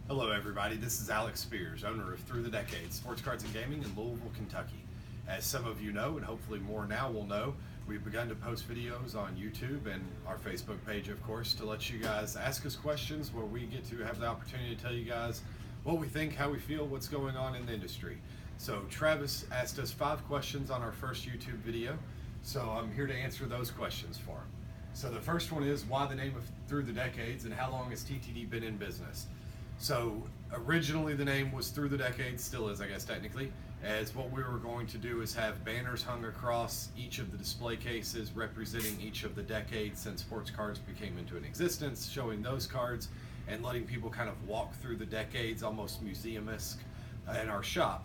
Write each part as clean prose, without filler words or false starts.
Hello everybody, this is Alex Spears, owner of Through the Decades, Sports Cards and Gaming in Louisville, Kentucky. As some of you know, and hopefully more now will know, we've begun to post videos on YouTube and our Facebook page, of course, to let you guys ask us questions where we get to have the opportunity to tell you guys what we think, how we feel, what's going on in the industry. So Travis asked us 5 questions on our first YouTube video, so I'm here to answer those questions for him. So the first one is, why the name of Through the Decades and how long has TTD been in business? So originally the name was Through the Decades, still is I guess technically, as what we were going to do is have banners hung across each of the display cases representing each of the decades since sports cards became into an existence, showing those cards and letting people kind of walk through the decades, almost museum-esque, in our shop.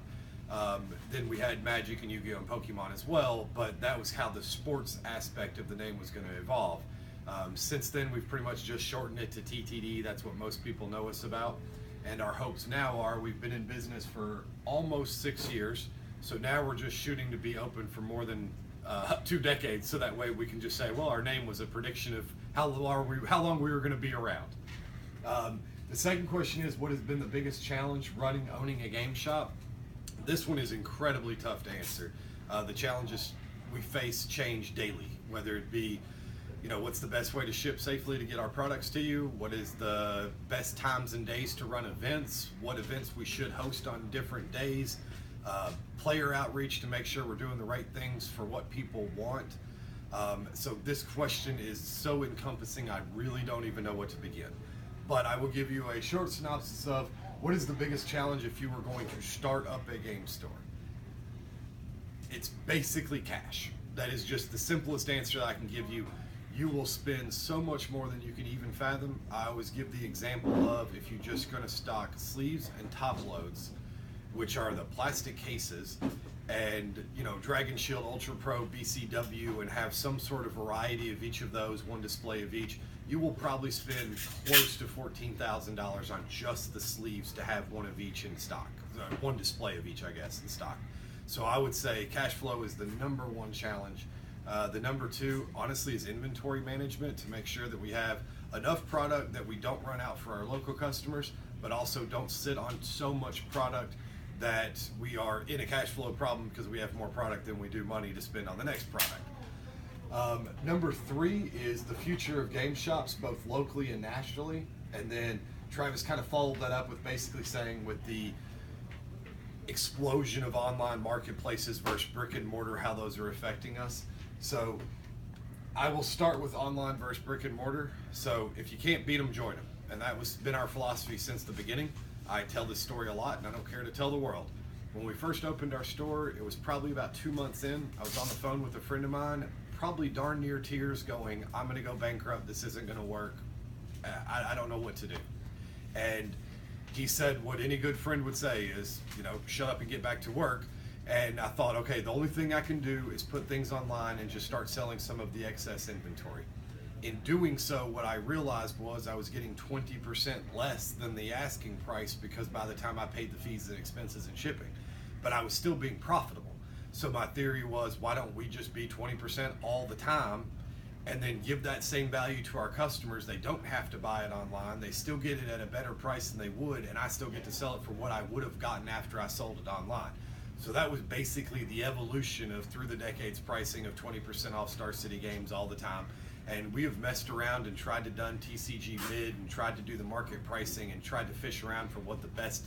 Then we had Magic and Yu-Gi-Oh! And Pokemon as well, but that was how the sports aspect of the name was going to evolve. Since then, we've pretty much just shortened it to TTD. That's what most people know us about. And our hopes now are, we've been in business for almost 6 years. So now we're just shooting to be open for more than 2 decades. So that way we can just say, well, our name was a prediction of how long we were going to be around. The second question is, what has been the biggest challenge owning a game shop? This one is incredibly tough to answer. The challenges we face change daily, whether it be, what's the best way to ship safely to get our products to you? What is the best times and days to run events? What events we should host on different days? Player outreach to make sure we're doing the right things for what people want. So this question is so encompassing, I really don't even know what to begin. But I will give you a short synopsis of what is the biggest challenge if you were going to start up a game store. It's basically cash. That is just the simplest answer that I can give you. You will spend so much more than you can even fathom. I always give the example of, if you're just going to stock sleeves and top loads, which are the plastic cases, and Dragon Shield, Ultra Pro, BCW, and have some sort of variety of each of those, one display of each, you will probably spend close to $14,000 on just the sleeves to have one of each in stock, one display of each, I guess, in stock. So I would say cash flow is the #1 challenge. The #2, honestly, is inventory management, to make sure that we have enough product that we don't run out for our local customers, but also don't sit on so much product that we are in a cash flow problem because we have more product than we do money to spend on the next product. #3 is the future of game shops, both locally and nationally. And then Travis kind of followed that up with basically saying, with the explosion of online marketplaces versus brick and mortar, how those are affecting us. So I will start with online versus brick and mortar. So if you can't beat them, join them. And that was been our philosophy since the beginning. I tell this story a lot and I don't care to tell the world. When we first opened our store, it was probably about 2 months in. I was on the phone with a friend of mine, probably darn near tears, going, I'm going to go bankrupt. This isn't going to work. I don't know what to do. And he said what any good friend would say is, shut up and get back to work. And I thought, okay, the only thing I can do is put things online and just start selling some of the excess inventory. In doing so, what I realized was I was getting 20% less than the asking price, because by the time I paid the fees and expenses and shipping, but I was still being profitable. So my theory was, why don't we just be 20% all the time and then give that same value to our customers? They don't have to buy it online. They still get it at a better price than they would, and I still get to sell it for what I would have gotten after I sold it online. So that was basically the evolution of Through the Decades pricing of 20% off Star City games all the time. And we have messed around and tried to done TCG mid and tried to do the market pricing and tried to fish around for what the best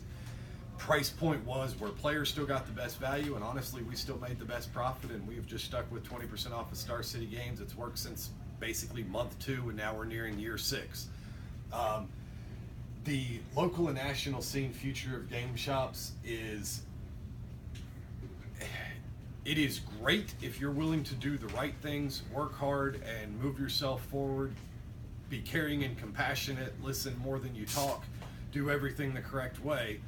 price point was, where players still got the best value, and honestly we still made the best profit, and we've just stuck with 20% off of Star City games. It's worked since basically month 2, and now we're nearing year 6. The local and national scene future of game shops is, it is great if you're willing to do the right things, work hard, and move yourself forward. Be caring and compassionate, listen more than you talk, do everything the correct way.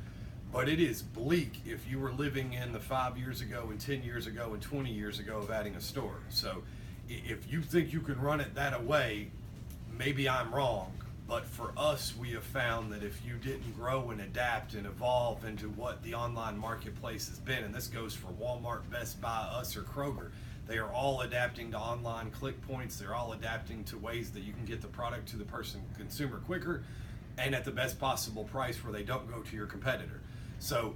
But it is bleak if you were living in the 5 years ago and 10 years ago and 20 years ago of adding a store. So if you think you can run it that way, maybe I'm wrong. But for us, we have found that if you didn't grow and adapt and evolve into what the online marketplace has been, and this goes for Walmart, Best Buy, us, or Kroger, they are all adapting to online click points. They're all adapting to ways that you can get the product to the consumer quicker. and at the best possible price where they don't go to your competitor. So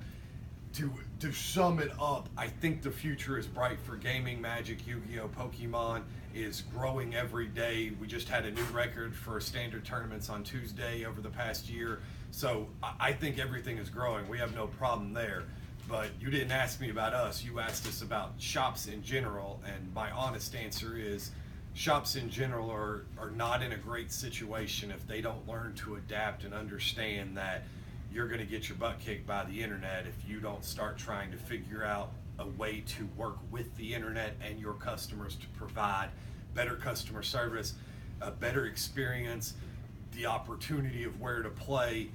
to sum it up, I think the future is bright for gaming. Magic, Yu-Gi-Oh, Pokemon is growing every day. We just had a new record for standard tournaments on Tuesday over the past year. So I think everything is growing. We have no problem there. But you didn't ask me about us. You asked us about shops in general. And my honest answer is shops in general are not in a great situation if they don't learn to adapt and understand that you're going to get your butt kicked by the internet if you don't start trying to figure out a way to work with the internet and your customers to provide better customer service, a better experience, the opportunity of where to play.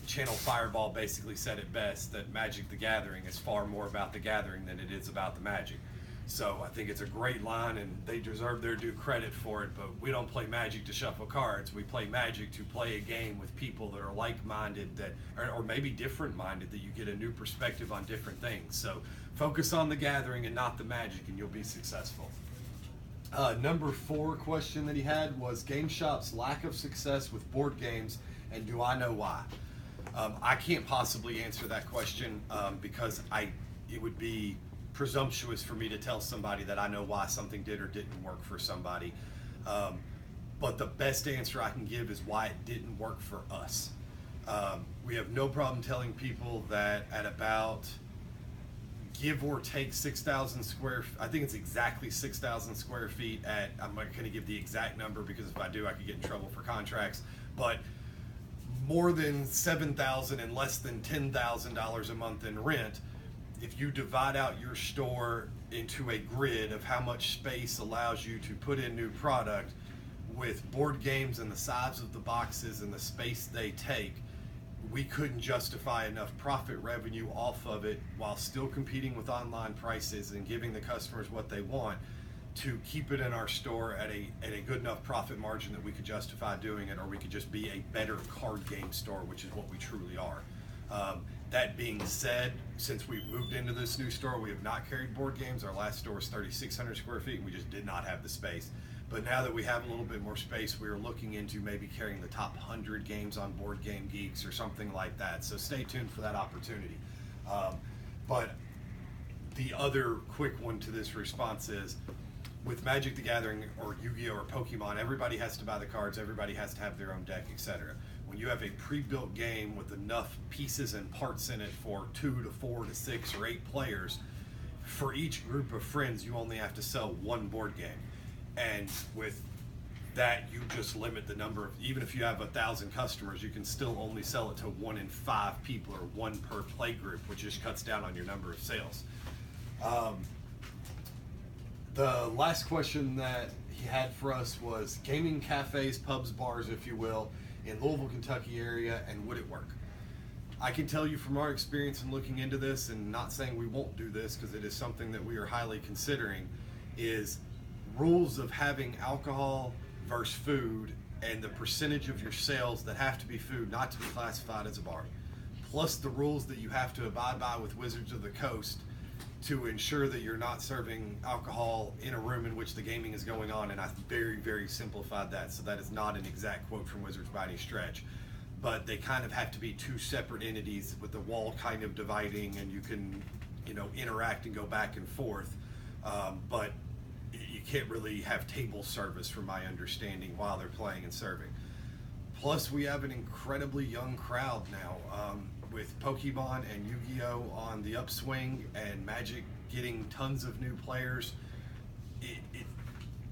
Channel Fireball basically said it best, that Magic the Gathering is far more about the gathering than it is about the magic. So I think it's a great line, and they deserve their due credit for it, but we don't play Magic to shuffle cards. We play Magic to play a game with people that are like-minded, or maybe different-minded, that you get a new perspective on different things. So focus on the gathering and not the magic, and you'll be successful. Number 4 question that he had was Game Shop's lack of success with board games, and do I know why? I can't possibly answer that question because it would be presumptuous for me to tell somebody that I know why something did or didn't work for somebody. But the best answer I can give is why it didn't work for us. We have no problem telling people that at about give or take 6,000 square, I think it's exactly 6,000 square feet at, I'm not going to give the exact number because if I do I could get in trouble for contracts, but more than 7,000 and less than $10,000 a month in rent, if you divide out your store into a grid of how much space allows you to put in new product with board games and the size of the boxes and the space they take, we couldn't justify enough profit revenue off of it while still competing with online prices and giving the customers what they want to keep it in our store at a good enough profit margin that we could justify doing it, or we could just be a better card game store, which is what we truly are. That being said, since we've moved into this new store, we have not carried board games. Our last store was 3,600 square feet, and we just did not have the space. But now that we have a little bit more space, we are looking into maybe carrying the top 100 games on Board Game Geeks or something like that. So stay tuned for that opportunity. But the other quick one to this response is, with Magic the Gathering or Yu-Gi-Oh or Pokemon, everybody has to buy the cards, everybody has to have their own deck, etc. When you have a pre-built game with enough pieces and parts in it for 2 to 4 to 6 or 8 players, for each group of friends you only have to sell one board game. And with that, you just limit the number of, even if you have 1,000 customers, you can still only sell it to 1 in 5 people or 1 per play group, which just cuts down on your number of sales. The last question that he had for us was gaming cafes, pubs, bars, if you will, in Louisville, Kentucky area, and would it work? I can tell you from our experience in looking into this, and not saying we won't do this because it is something that we are highly considering, is rules of having alcohol versus food and the percentage of your sales that have to be food, not to be classified as a bar, plus the rules that you have to abide by with Wizards of the Coast to ensure that you're not serving alcohol in a room in which the gaming is going on. And I very, very simplified that, so that is not an exact quote from Wizards by any stretch. But they kind of have to be 2 separate entities with the wall kind of dividing, and you can, interact and go back and forth. But you can't really have table service, from my understanding, while they're playing and serving. Plus, we have an incredibly young crowd now. With Pokemon and Yu-Gi-Oh on the upswing and Magic getting tons of new players,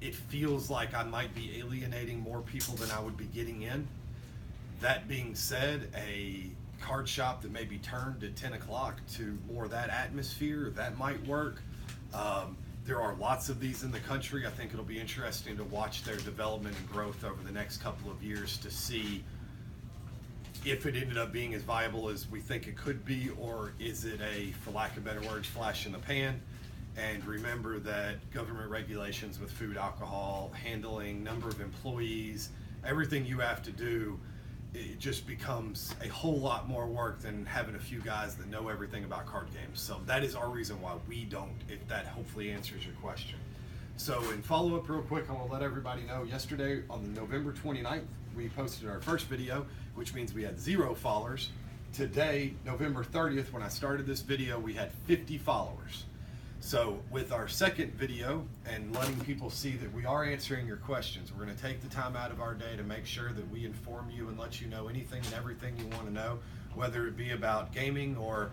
it feels like I might be alienating more people than I would be getting in. That being said, a card shop that may be turned at 10 o'clock to more of that atmosphere, that might work. There are lots of these in the country. I think it'll be interesting to watch their development and growth over the next couple of years to see if it ended up being as viable as we think it could be, or is it a, for lack of better words, flash in the pan. And remember that government regulations with food, alcohol, handling, number of employees, everything you have to do, it just becomes a whole lot more work than having a few guys that know everything about card games. So that is our reason why we don't, if that hopefully answers your question. So in follow-up real quick, I want to let everybody know, yesterday on November 29th, we posted our first video, which means we had 0 followers. Today, November 30th, when I started this video, we had 50 followers. So with our second video and letting people see that we are answering your questions, we're going to take the time out of our day to make sure that we inform you and let you know anything and everything you want to know, whether it be about gaming or,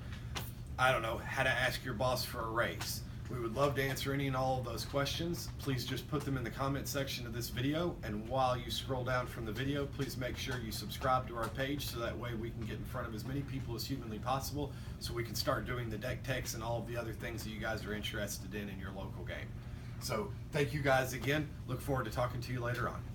I don't know, how to ask your boss for a raise. We would love to answer any and all of those questions. Please just put them in the comment section of this video, and while you scroll down from the video, please make sure you subscribe to our page so that way we can get in front of as many people as humanly possible so we can start doing the deck techs and all of the other things that you guys are interested in your local game. So thank you guys again. Look forward to talking to you later on.